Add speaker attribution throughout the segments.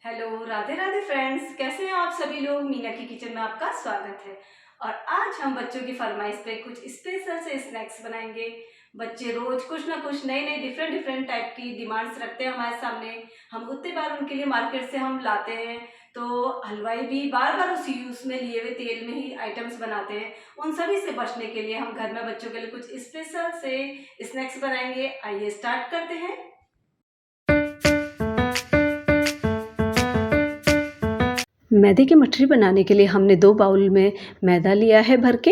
Speaker 1: Hello, Radhe Radhe friends. कैसे हैं आप सभी लोग। मीना की किचन में आपका स्वागत है। और आज हम बच्चों की फरमाइश पे कुछ स्पेशल से स्नैक्स बनाएंगे। बच्चे रोज कुछ ना कुछ नए नए डिफरेंट डिफरेंट टाइप की डिमांड्स रखते हैं हमारे सामने। हम उतने बार उनके लिए मार्केट से हम लाते हैं, तो हलवाई भी बार बार उस यूज में लिए हुए तेल में ही आइटम्स बनाते हैं। उन सभी से बचने के लिए हम घर में बच्चों के लिए कुछ स्पेशल से स्नैक्स बनाएंगे। आइए स्टार्ट करते हैं। मैदे की मठरी बनाने के लिए हमने 2 बाउल में मैदा लिया है भर के।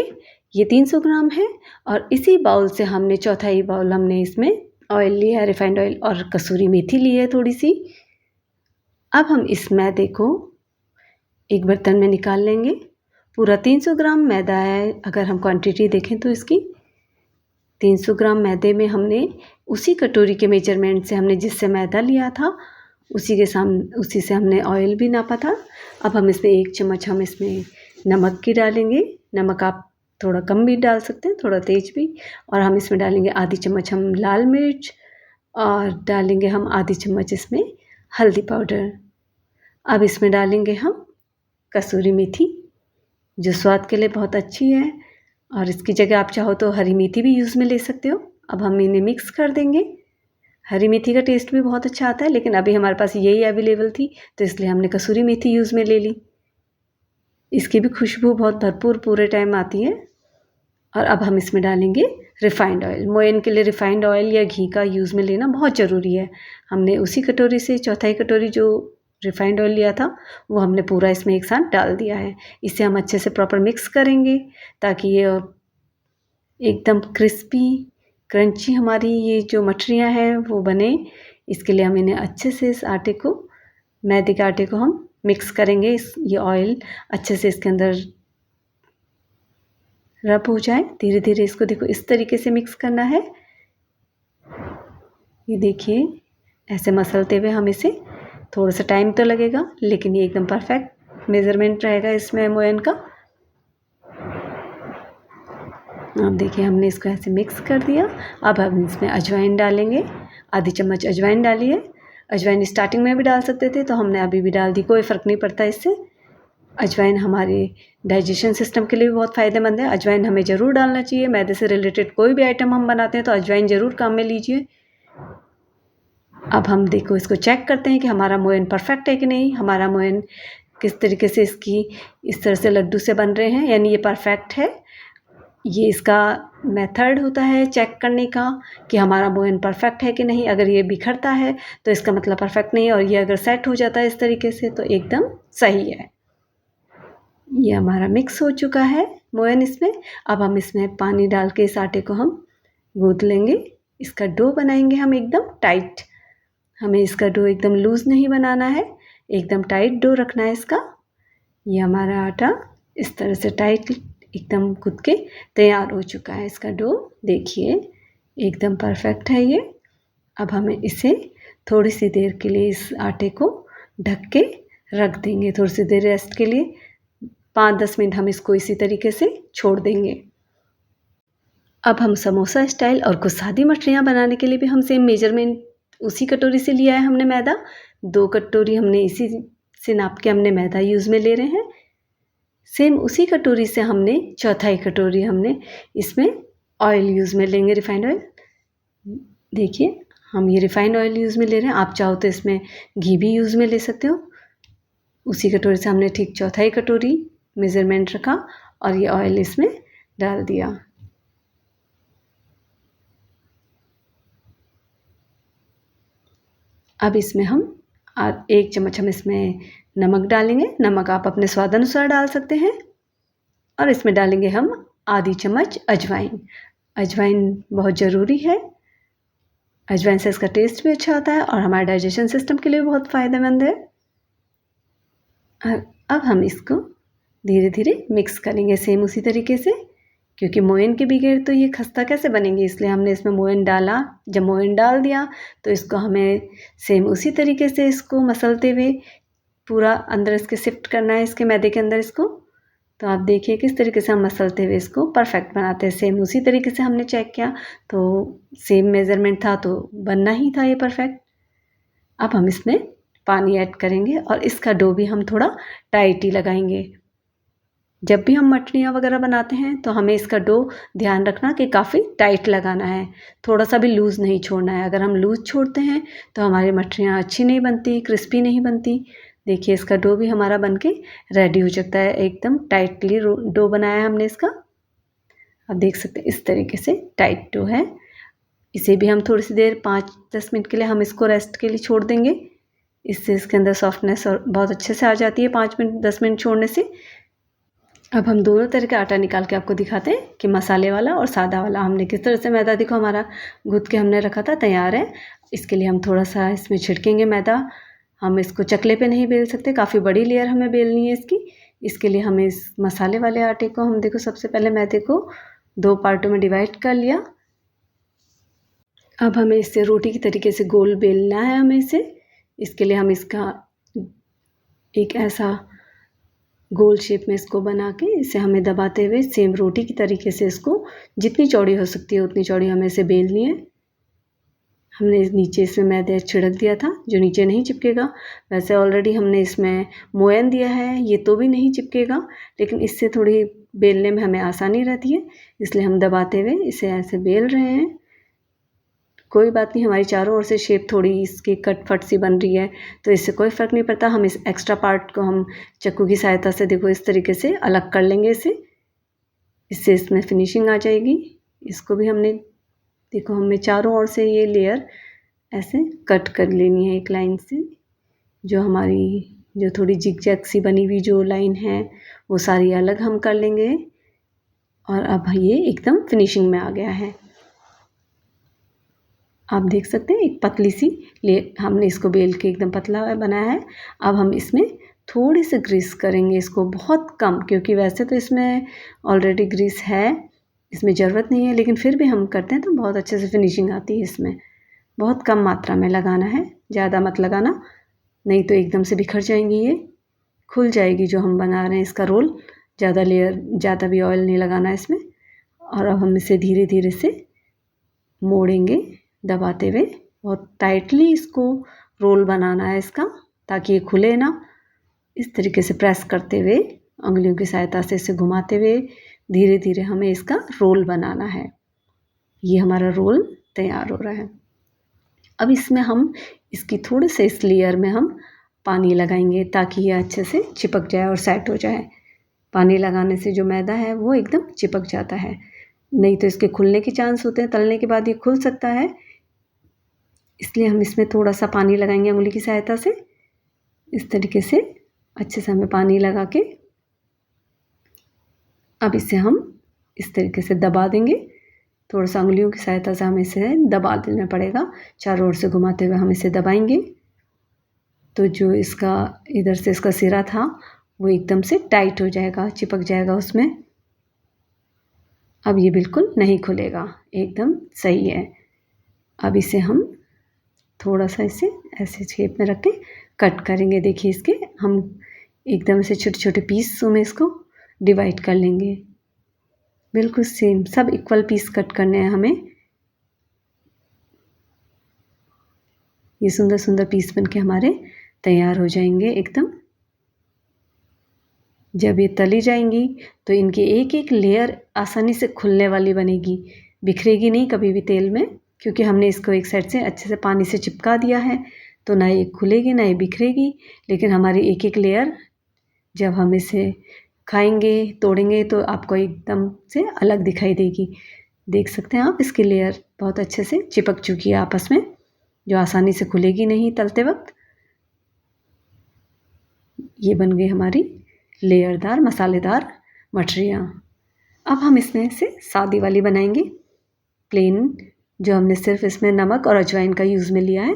Speaker 1: ये 300 ग्राम है। और इसी बाउल से हमने चौथाई बाउल हमने इसमें ऑयल लिया है, रिफाइंड ऑयल, और कसूरी मेथी ली है थोड़ी सी। अब हम इस मैदे को एक बर्तन में निकाल लेंगे। पूरा 300 ग्राम मैदा है। अगर हम क्वांटिटी देखें तो इसकी 300 ग्राम मैदे में हमने उसी कटोरी के मेजरमेंट से हमने जिससे मैदा लिया था उसी से हमने ऑयल भी नापा था। अब हम इसमें 1 चम्मच हम इसमें नमक की डालेंगे। नमक आप थोड़ा कम भी डाल सकते हैं, थोड़ा तेज भी। और हम इसमें डालेंगे आधी चम्मच हम लाल मिर्च, और डालेंगे हम आधी चम्मच इसमें हल्दी पाउडर। अब इसमें डालेंगे हम कसूरी मेथी, जो स्वाद के लिए बहुत अच्छी है। और इसकी जगह आप चाहो तो हरी मेथी भी यूज़ में ले सकते हो। अब हम इन्हें मिक्स कर देंगे। हरी मेथी का टेस्ट भी बहुत अच्छा आता है, लेकिन अभी हमारे पास यही अवेलेबल थी, तो इसलिए हमने कसूरी मेथी यूज़ में ले ली। इसकी भी खुशबू बहुत भरपूर पूरे टाइम आती है। और अब हम इसमें डालेंगे रिफ़ाइंड ऑयल। मोयन के लिए रिफ़ाइंड ऑयल या घी का यूज़ में लेना बहुत ज़रूरी है। हमने उसी कटोरी से चौथाई कटोरी जो रिफ़ाइंड ऑयल लिया था, वो हमने पूरा इसमें एक साथ डाल दिया है। इसे हम अच्छे से प्रॉपर मिक्स करेंगे, ताकि ये एकदम क्रिस्पी क्रंची हमारी ये जो मठरियाँ हैं वो बने। इसके लिए हम इन्हें अच्छे से इस आटे को, मैदे के आटे को हम मिक्स करेंगे। ये ऑयल अच्छे से इसके अंदर रब हो जाए। धीरे धीरे इसको देखो इस तरीके से मिक्स करना है। ये देखिए, ऐसे मसलते हुए हम इसे, थोड़ा सा टाइम तो लगेगा, लेकिन ये एकदम परफेक्ट मेज़रमेंट रहेगा इसमें मोयन का। अब देखिए, हमने इसको ऐसे मिक्स कर दिया। अब हम इसमें अजवाइन डालेंगे। आधी चम्मच अजवाइन डाली है। अजवाइन स्टार्टिंग में भी डाल सकते थे, तो हमने अभी भी डाल दी, कोई फ़र्क नहीं पड़ता इससे। अजवाइन हमारे डाइजेशन सिस्टम के लिए भी बहुत फ़ायदेमंद है। अजवाइन हमें ज़रूर डालना चाहिए। मैदे से रिलेटेड कोई भी आइटम हम बनाते हैं तो अजवाइन ज़रूर काम में लीजिए। अब हम देखो इसको चेक करते हैं कि हमारा मोयन परफेक्ट है कि नहीं। हमारा मोयन किस तरीके से इसकी इस तरह से लड्डू से बन रहे हैं, यानी ये परफेक्ट है। ये इसका मेथड होता है चेक करने का कि हमारा मोयन परफेक्ट है कि नहीं। अगर ये बिखरता है तो इसका मतलब परफेक्ट नहीं है, और ये अगर सेट हो जाता है इस तरीके से तो एकदम सही है। ये हमारा मिक्स हो चुका है मोयन इसमें। अब हम इसमें पानी डाल के इस आटे को हम गूँथ लेंगे। इसका डो बनाएंगे हम एकदम टाइट। हमें इसका डो एकदम लूज़ नहीं बनाना है, एकदम टाइट डो रखना है इसका। ये हमारा आटा इस तरह से टाइट एकदम गूँथ के तैयार हो चुका है। इसका डो देखिए एकदम परफेक्ट है ये। अब हमें इसे थोड़ी सी देर के लिए इस आटे को ढक के रख देंगे, थोड़ी सी देर रेस्ट के लिए। 5-10 मिनट हम इसको इसी तरीके से छोड़ देंगे। अब हम समोसा स्टाइल और कुछ सादी मठरियाँ बनाने के लिए भी हम सेम मेजरमेंट उसी कटोरी से लिया है हमने मैदा। 2 कटोरी हमने इसी से नाप के हमने मैदा यूज़ में ले रहे हैं। सेम उसी कटोरी से हमने चौथाई कटोरी हमने इसमें ऑयल यूज़ में लेंगे, रिफाइंड ऑयल। देखिए, हम ये रिफाइंड ऑयल यूज़ में ले रहे हैं। आप चाहो तो इसमें घी भी यूज़ में ले सकते हो। उसी कटोरी से हमने ठीक चौथाई कटोरी मेज़रमेंट रखा और ये ऑयल इसमें डाल दिया। अब इसमें हम 1 चम्मच हम इसमें नमक डालेंगे। नमक आप अपने स्वाद अनुसार डाल सकते हैं। और इसमें डालेंगे हम आधी चम्मच अजवाइन। अजवाइन बहुत ज़रूरी है। अजवाइन से इसका टेस्ट भी अच्छा आता है और हमारे डाइजेशन सिस्टम के लिए बहुत फ़ायदेमंद है। अब हम इसको धीरे धीरे मिक्स करेंगे सेम उसी तरीके से, क्योंकि मोयन के बगैर तो ये खस्ता कैसे बनेंगे, इसलिए हमने इसमें मोयन डाला। जब मोयन डाल दिया तो इसको हमें सेम उसी तरीके से इसको मसलते हुए पूरा अंदर इसके शिफ्ट करना है, इसके मैदे के अंदर इसको। तो आप देखिए किस तरीके से हम मसलते हुए इसको परफेक्ट बनाते हैं। सेम उसी तरीके से हमने चेक किया तो सेम मेज़रमेंट था तो बनना ही था ये परफेक्ट। अब हम इसमें पानी ऐड करेंगे और इसका डो भी हम थोड़ा टाइट ही लगाएंगे। जब भी हम मठरियाँ वगैरह बनाते हैं तो हमें इसका डो ध्यान रखना कि काफ़ी टाइट लगाना है, थोड़ा सा भी लूज़ नहीं छोड़ना है। अगर हम लूज़ छोड़ते हैं तो हमारी मठरियाँ अच्छी नहीं बनती, क्रिस्पी नहीं बनती। देखिए इसका डो भी हमारा बनके रेडी हो सकता है, एकदम टाइटली डो बनाया है हमने इसका। आप देख सकते हैं इस तरीके से टाइट डो है। इसे भी हम थोड़ी सी देर 5-10 मिनट के लिए हम इसको रेस्ट के लिए छोड़ देंगे। इससे इसके अंदर सॉफ्टनेस और बहुत अच्छे से आ जाती है 5 मिनट 10 मिनट छोड़ने से। अब हम दोनों तरह का आटा निकाल के आपको दिखाते हैं कि मसाले वाला और सादा वाला हमने किस तरह से मैदा, देखो हमारा गूँथ के हमने रखा था, तैयार है। इसके लिए हम थोड़ा सा इसमें छिड़केंगे मैदा। हम इसको चकले पे नहीं बेल सकते, काफ़ी बड़ी लेयर हमें बेलनी है इसकी। इसके लिए हमें इस मसाले वाले आटे को हम देखो सबसे पहले मैदे को 2 पार्टों में डिवाइड कर लिया। अब हमें इससे रोटी की तरीके से गोल बेलना है हमें इसे। इसके लिए हम इसका एक ऐसा गोल शेप में इसको बना के इसे हमें दबाते हुए सेम रोटी की तरीके से इसको जितनी चौड़ी हो सकती है उतनी चौड़ी हमें इसे बेलनी है। हमने नीचे इसमें मैदा छिड़क दिया था जो नीचे नहीं चिपकेगा। वैसे ऑलरेडी हमने इसमें मोयन दिया है, ये तो भी नहीं चिपकेगा, लेकिन इससे थोड़ी बेलने में हमें आसानी रहती है, इसलिए हम दबाते हुए इसे ऐसे बेल रहे हैं। कोई बात नहीं, हमारी चारों ओर से शेप थोड़ी इसकी कट फट सी बन रही है तो इससे कोई फ़र्क नहीं पड़ता। हम इस एक्स्ट्रा पार्ट को हम चाकू की सहायता से देखो इस तरीके से अलग कर लेंगे इसे, इससे इसमें फिनिशिंग आ जाएगी। इसको भी हमने देखो हमें चारों ओर से ये लेयर ऐसे कट कर लेनी है एक लाइन से। जो हमारी जो थोड़ी जिग जैग सी बनी हुई जो लाइन है वो सारी अलग हम कर लेंगे। और अब ये एकदम फिनिशिंग में आ गया है। आप देख सकते हैं एक पतली सी हमने इसको बेल के एकदम पतला बनाया है। अब हम इसमें थोड़ी सी ग्रीस करेंगे इसको, बहुत कम, क्योंकि वैसे तो इसमें ऑलरेडी ग्रीस है, इसमें ज़रूरत नहीं है, लेकिन फिर भी हम करते हैं तो बहुत अच्छे से फिनिशिंग आती है इसमें। बहुत कम मात्रा में लगाना है, ज़्यादा मत लगाना, नहीं तो एकदम से बिखर जाएंगी, ये खुल जाएगी जो हम बना रहे हैं इसका रोल। ज़्यादा लेयर, ज़्यादा भी ऑयल नहीं लगाना है इसमें। और अब हम इसे धीरे धीरे से मोड़ेंगे दबाते हुए, बहुत टाइटली इसको रोल बनाना है इसका ताकि ये खुले ना। इस तरीके से प्रेस करते हुए उंगलियों की सहायता से इसे घुमाते हुए धीरे धीरे हमें इसका रोल बनाना है। ये हमारा रोल तैयार हो रहा है। अब इसमें हम इसकी थोड़े से इस लेयर में हम पानी लगाएंगे ताकि ये अच्छे से चिपक जाए और सेट हो जाए। पानी लगाने से जो मैदा है वो एकदम चिपक जाता है, नहीं तो इसके खुलने के चांस होते हैं, तलने के बाद ये खुल सकता है। इसलिए हम इसमें थोड़ा सा पानी लगाएंगे उंगली की सहायता से। इस तरीके से अच्छे से हमें पानी लगा के अब इसे हम इस तरीके से दबा देंगे। थोड़ा सा उंगलियों की सहायता से हमें इसे दबा देना पड़ेगा, चारों ओर से घुमाते हुए हम इसे दबाएंगे तो जो इसका इधर से इसका सिरा था वो एकदम से टाइट हो जाएगा, चिपक जाएगा उसमें। अब ये बिल्कुल नहीं खुलेगा, एकदम सही है। अब इसे हम थोड़ा सा इसे ऐसे शेप में रख के कट करेंगे। देखिए इसके हम एकदम से छोटे छोटे पीसों में इसको डिवाइड कर लेंगे, बिल्कुल सेम सब इक्वल पीस कट करने हैं हमें। ये सुंदर सुंदर पीस बनके हमारे तैयार हो जाएंगे एकदम। जब ये तली जाएंगी तो इनकी एक एक लेयर आसानी से खुलने वाली बनेगी, बिखरेगी नहीं कभी भी तेल में, क्योंकि हमने इसको एक साइड से अच्छे से पानी से चिपका दिया है। तो ना ये खुलेगी ना ये बिखरेगी, लेकिन हमारी एक एक लेयर जब हम इसे खाएंगे तोड़ेंगे तो आपको एकदम से अलग दिखाई देगी। देख सकते हैं आप इसकी लेयर बहुत अच्छे से चिपक चुकी है आपस में, जो आसानी से खुलेगी नहीं तलते वक्त। ये बन गई हमारी लेयरदार मसालेदार मठरियाँ। अब हम इसमें से सादी वाली बनाएंगे, प्लेन, जो हमने सिर्फ इसमें नमक और अजवाइन का यूज़ में लिया है।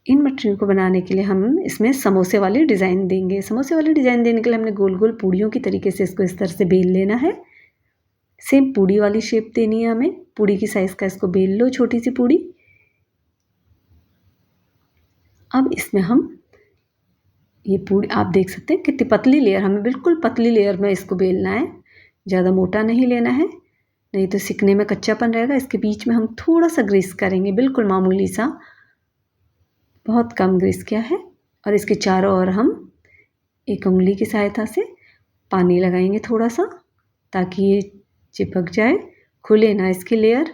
Speaker 1: इन मठरियों को बनाने के लिए हम इसमें समोसे वाली डिज़ाइन देंगे। समोसे वाली डिज़ाइन देने के लिए हमने गोल गोल पूड़ियों की तरीके से इसको इस तरह से बेल लेना है। सेम पूड़ी वाली शेप देनी है हमें, पूड़ी की साइज़ का इसको बेल लो, छोटी सी पूड़ी। अब इसमें हम ये पूड़ी आप देख सकते हैं कितनी पतली लेयर, हमें बिल्कुल पतली लेयर में इसको बेलना है, ज़्यादा मोटा नहीं लेना है, नहीं तो सिकने में कच्चापन रहेगा। इसके बीच में हम थोड़ा सा ग्रीस करेंगे, बिल्कुल मामूली सा, बहुत कम ग्रीस किया है। और इसके चारों ओर हम एक उंगली की सहायता से पानी लगाएंगे थोड़ा सा, ताकि ये चिपक जाए, खुले ना इसकी लेयर।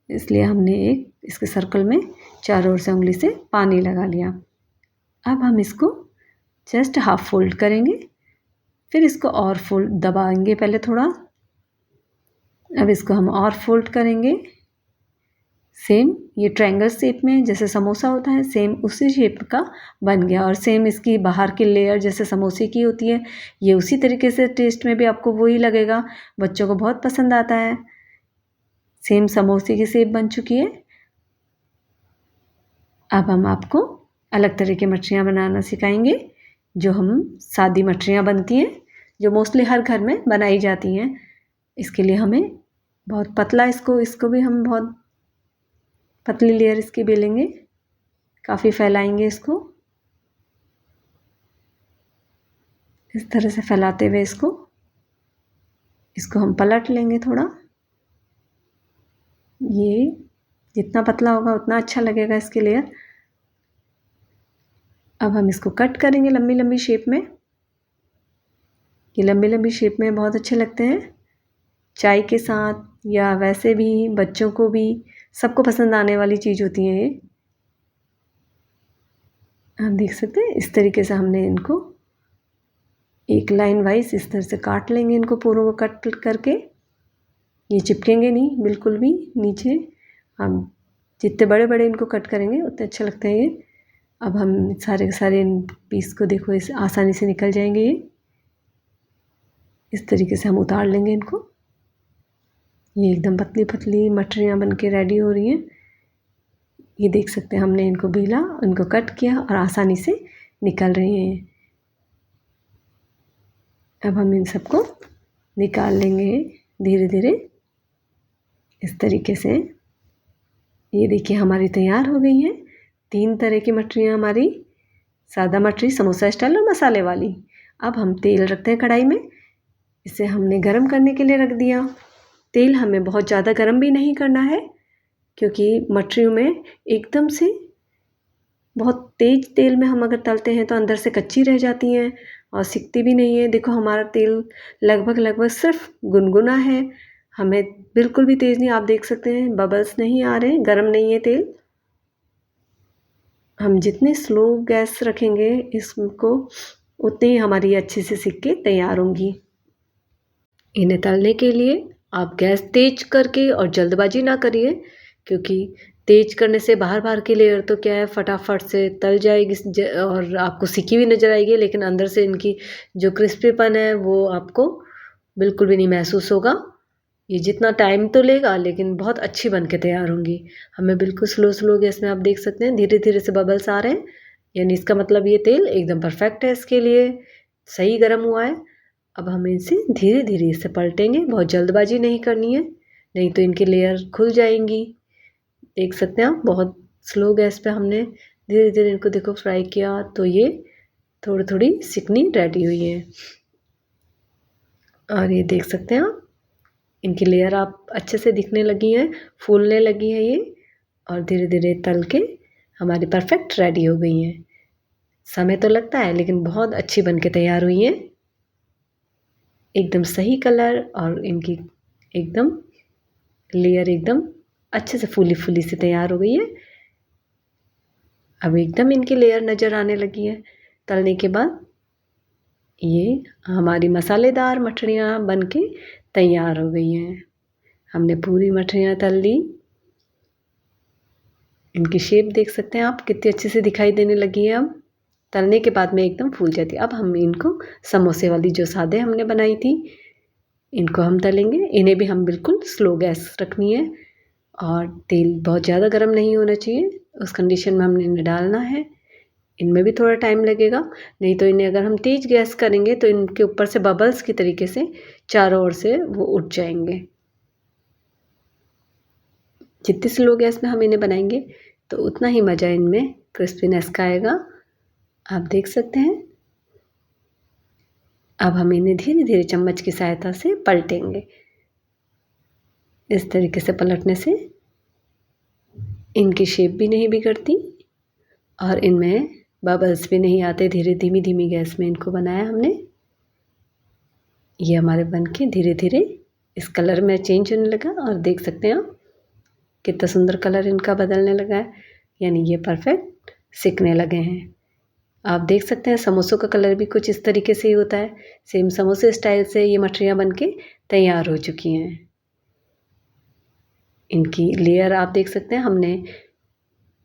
Speaker 1: इसलिए हमने एक इसके सर्कल में चारों ओर से उंगली से पानी लगा लिया। अब हम इसको जस्ट हाफ फोल्ड करेंगे, फिर इसको और फोल्ड दबाएंगे पहले थोड़ा। अब इसको हम और फोल्ड करेंगे, सेम ये ट्रायंगल शेप में जैसे समोसा होता है, सेम उसी शेप का बन गया। और सेम इसकी बाहर की लेयर जैसे समोसे की होती है, ये उसी तरीके से टेस्ट में भी आपको वही लगेगा। बच्चों को बहुत पसंद आता है। सेम समोसे की शेप बन चुकी है। अब हम आपको अलग तरह की मछलियाँ बनाना सिखाएंगे, जो हम सादी मछलियाँ बनती हैं, जो मोस्टली हर घर में बनाई जाती हैं। इसके लिए हमें बहुत पतला इसको भी हम बहुत पतली लेयर इसकी बेलेंगे, काफ़ी फैलाएंगे इसको। इस तरह से फैलाते हुए इसको हम पलट लेंगे थोड़ा। ये जितना पतला होगा उतना अच्छा लगेगा इसके लेयर। अब हम इसको कट करेंगे लंबी लंबी शेप में। ये लंबी लंबी शेप में बहुत अच्छे लगते हैं, चाय के साथ या वैसे भी बच्चों को भी सबको पसंद आने वाली चीज़ होती है ये। आप देख सकते हैं इस तरीके से हमने इनको एक लाइन वाइज इस तरह से काट लेंगे, इनको पूरों को कट करके। ये चिपकेंगे नहीं बिल्कुल भी नीचे। हम जितने बड़े बड़े इनको कट करेंगे उतने अच्छे लगते हैं ये। अब हम सारे के सारे पीस को देखो इस आसानी से निकल जाएंगे ये। इस तरीके से हम उतार लेंगे इनको। ये एकदम पतली पतली मटरियाँ बन के रेडी हो रही हैं। ये देख सकते हैं हमने इनको बेला, इनको कट किया और आसानी से निकल रही हैं। अब हम इन सबको निकाल लेंगे धीरे धीरे इस तरीके से। ये देखिए हमारी तैयार हो गई हैं 3 तरह की मटरियाँ हमारी, सादा मटरी, समोसा स्टाइल और मसाले वाली। अब हम तेल रखते हैं कढ़ाई में। इसे हमने गरम करने के लिए रख दिया। तेल हमें बहुत ज़्यादा गरम भी नहीं करना है, क्योंकि मटरियों में एकदम से बहुत तेज़ तेल में हम अगर तलते हैं तो अंदर से कच्ची रह जाती हैं और सिकती भी नहीं है। देखो हमारा तेल लगभग सिर्फ गुनगुना है, हमें बिल्कुल भी तेज़ नहीं। आप देख सकते हैं बबल्स नहीं आ रहे, गर्म नहीं है तेल। हम जितने स्लो गैस रखेंगे इसको, उतनी ही हमारी अच्छे से सिक के तैयार होंगी। इन्हें तलने के लिए आप गैस तेज करके और जल्दबाजी ना करिए, क्योंकि तेज करने से बाहर की लेयर तो क्या है फटाफट से तल जाएगी और आपको सिकी हुई नज़र आएगी, लेकिन अंदर से इनकी जो क्रिस्पीपन है वो आपको बिल्कुल भी नहीं महसूस होगा। ये जितना टाइम तो लेगा लेकिन बहुत अच्छी बन के तैयार होंगी। हमें बिल्कुल स्लो गैस में आप देख सकते हैं धीरे धीरे से बबल्स आ रहे हैं, यानी इसका मतलब ये तेल एकदम परफेक्ट है, इसके लिए सही गर्म हुआ है। अब हम इसे धीरे धीरे इसे पलटेंगे, बहुत जल्दबाजी नहीं करनी है, नहीं तो इनकी लेयर खुल जाएंगी। देख सकते हैं आप बहुत स्लो गैस पे हमने धीरे धीरे इनको देखो फ्राई किया, तो ये थोड़ी थोड़ी सिकनी रेडी हुई है। और ये देख सकते हैं आप इनकी लेयर आप अच्छे से दिखने लगी हैं, फूलने लगी है ये, और धीरे धीरे तल के हमारी परफेक्ट रेडी हो गई हैं। समय तो लगता है लेकिन बहुत अच्छी बन के तैयार हुई हैं। एकदम सही कलर और इनकी एकदम लेयर एकदम अच्छे से फूली से तैयार हो गई है। अब एकदम इनकी लेयर नज़र आने लगी है तलने के बाद। ये हमारी मसालेदार मठरियाँ बन के तैयार हो गई हैं। हमने पूरी मठरियाँ तल ली। इनकी शेप देख सकते हैं आप कितनी अच्छे से दिखाई देने लगी है। अब तलने के बाद में एकदम फूल जाती है। अब हम इनको समोसे वाली जो सादे हमने बनाई थी, इनको हम तलेंगे। इन्हें भी हम बिल्कुल स्लो गैस रखनी है और तेल बहुत ज़्यादा गर्म नहीं होना चाहिए, उस कंडीशन में हमने इन्हें डालना है। इनमें भी थोड़ा टाइम लगेगा, नहीं तो इन्हें अगर हम तेज़ गैस करेंगे तो इनके ऊपर से बबल्स की तरीके से चारों ओर से वो उठ जाएंगे। जितनी स्लो गैस में हम इन्हें बनाएंगे तो उतना ही मज़ा इनमें क्रिस्पीनेस का आएगा। आप देख सकते हैं। अब हम इन्हें धीरे धीरे चम्मच की सहायता से पलटेंगे। इस तरीके से पलटने से इनकी शेप भी नहीं बिगड़ती और इनमें बबल्स भी नहीं आते। धीरे धीमी धीमी गैस में इनको बनाया हमने। ये हमारे बन के धीरे धीरे इस कलर में चेंज होने लगा और देख सकते हैं आप कितना सुंदर कलर इनका बदलने लगा है, यानी ये परफेक्ट सिकने लगे हैं। आप देख सकते हैं समोसों का कलर भी कुछ इस तरीके से ही होता है। सेम समोसे स्टाइल से ये मठरियाँ बन के तैयार हो चुकी हैं। इनकी लेयर आप देख सकते हैं हमने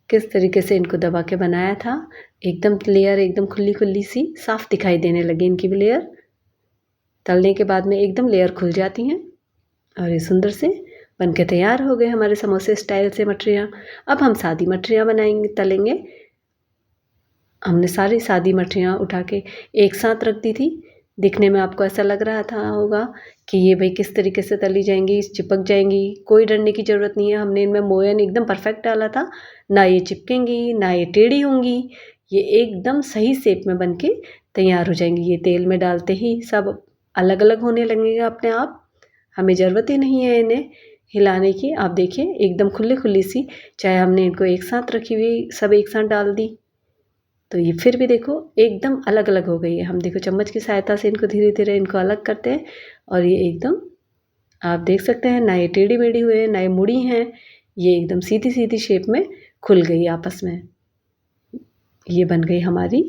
Speaker 1: किस तरीके से इनको दबा के बनाया था। एकदम लेयर एकदम खुली खुली सी साफ दिखाई देने लगी इनकी भी लेयर। तलने के बाद में एकदम लेयर खुल जाती हैं और ये सुंदर से बन के तैयार हो गए हमारे समोसे स्टाइल से मठरियाँ। अब हम सादी मठरियाँ बनाएंगे, तलेंगे। हमने सारी सादी मठरियाँ उठा के एक साथ रख दी थी। दिखने में आपको ऐसा लग रहा था होगा कि ये भाई किस तरीके से तली जाएंगी, चिपक जाएंगी। कोई डरने की ज़रूरत नहीं है। हमने इनमें मोयन एकदम परफेक्ट डाला था, ना ये चिपकेंगी ना ये टेढ़ी होंगी। ये एकदम सही शेप में बन के तैयार हो जाएंगी। ये तेल में डालते ही सब अलग अलग होने लगेंगे अपने आप। हमें ज़रूरत ही नहीं है इन्हें हिलाने की। आप देखिए एकदम खुली खुली सी, चाहे हमने इनको एक साथ रखी हुई सब एक साथ डाल दी तो ये फिर भी देखो एकदम अलग अलग हो गई है। हम देखो चम्मच की सहायता से इनको धीरे धीरे इनको अलग करते हैं और ये एकदम आप देख सकते हैं ना ये टेढ़ी मेढ़ी हुए हैं ना ये मुड़ी हैं। ये एकदम सीधी सीधी शेप में खुल गई आपस में। ये बन गई हमारी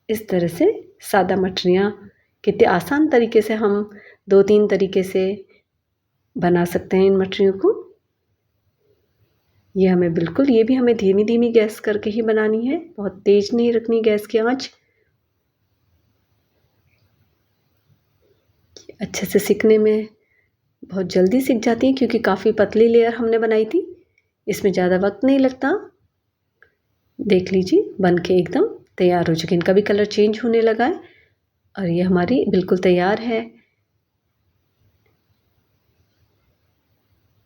Speaker 1: इस तरह से सादा मठरियाँ। कितने आसान तरीके से हम 2-3 तरीके से बना सकते हैं इन मठरियों को। ये हमें बिल्कुल, ये भी हमें धीमी धीमी गैस करके ही बनानी है, बहुत तेज़ नहीं रखनी गैस की आंच। अच्छे से सिकने में बहुत जल्दी सिक जाती है क्योंकि काफ़ी पतली लेयर हमने बनाई थी। इसमें ज़्यादा वक्त नहीं लगता। देख लीजिए बन के एकदम तैयार हो चुकी है। इनका भी कलर चेंज होने लगा है और ये हमारी बिल्कुल तैयार है।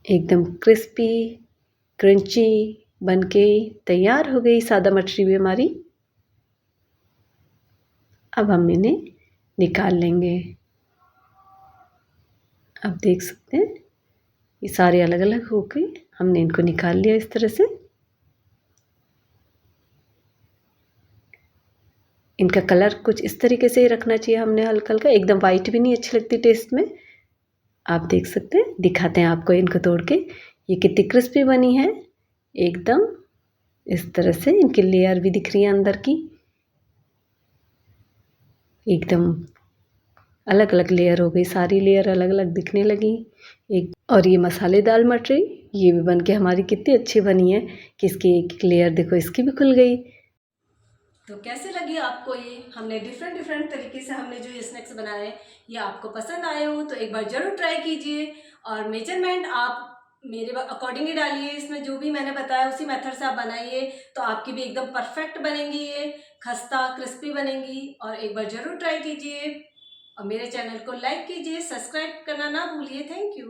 Speaker 1: एकदम क्रिस्पी क्रंची बन के तैयार हो गई सादा मठरी भी हमारी। अब हम इन्हें निकाल लेंगे। अब देख सकते हैं ये सारे अलग अलग हो गए। हमने इनको निकाल लिया इस तरह से। इनका कलर कुछ इस तरीके से ही रखना चाहिए हमने, हल्का हल्का, एकदम वाइट भी नहीं अच्छी लगती टेस्ट में। आप देख सकते हैं, दिखाते हैं आपको इनको तोड़ के ये कितनी क्रिस्पी बनी है एकदम। इस तरह से इनकी लेयर भी दिख रही है अंदर की, एकदम अलग अलग लेयर हो गई। सारी लेयर अलग अलग दिखने लगी एक। और ये मसालेदार मटरी ये भी बन के हमारी कितनी अच्छी बनी है कि इसकी एक एक लेयर देखो इसकी भी खुल गई। तो कैसे लगी आपको ये हमने डिफरेंट डिफरेंट तरीके से हमने जो ये स्नैक्स बनाए हैं, ये आपको पसंद आए हो तो एक बार ज़रूर ट्राई कीजिए। और मेजरमेंट आप मेरे अकॉर्डिंग ही डालिए। इसमें जो भी मैंने बताया उसी मेथड से आप बनाइए तो आपकी भी एकदम परफेक्ट बनेंगी, ये खस्ता क्रिस्पी बनेंगी। और एक बार ज़रूर ट्राई कीजिए और मेरे चैनल को लाइक कीजिए, सब्सक्राइब करना ना भूलिए। Thank you.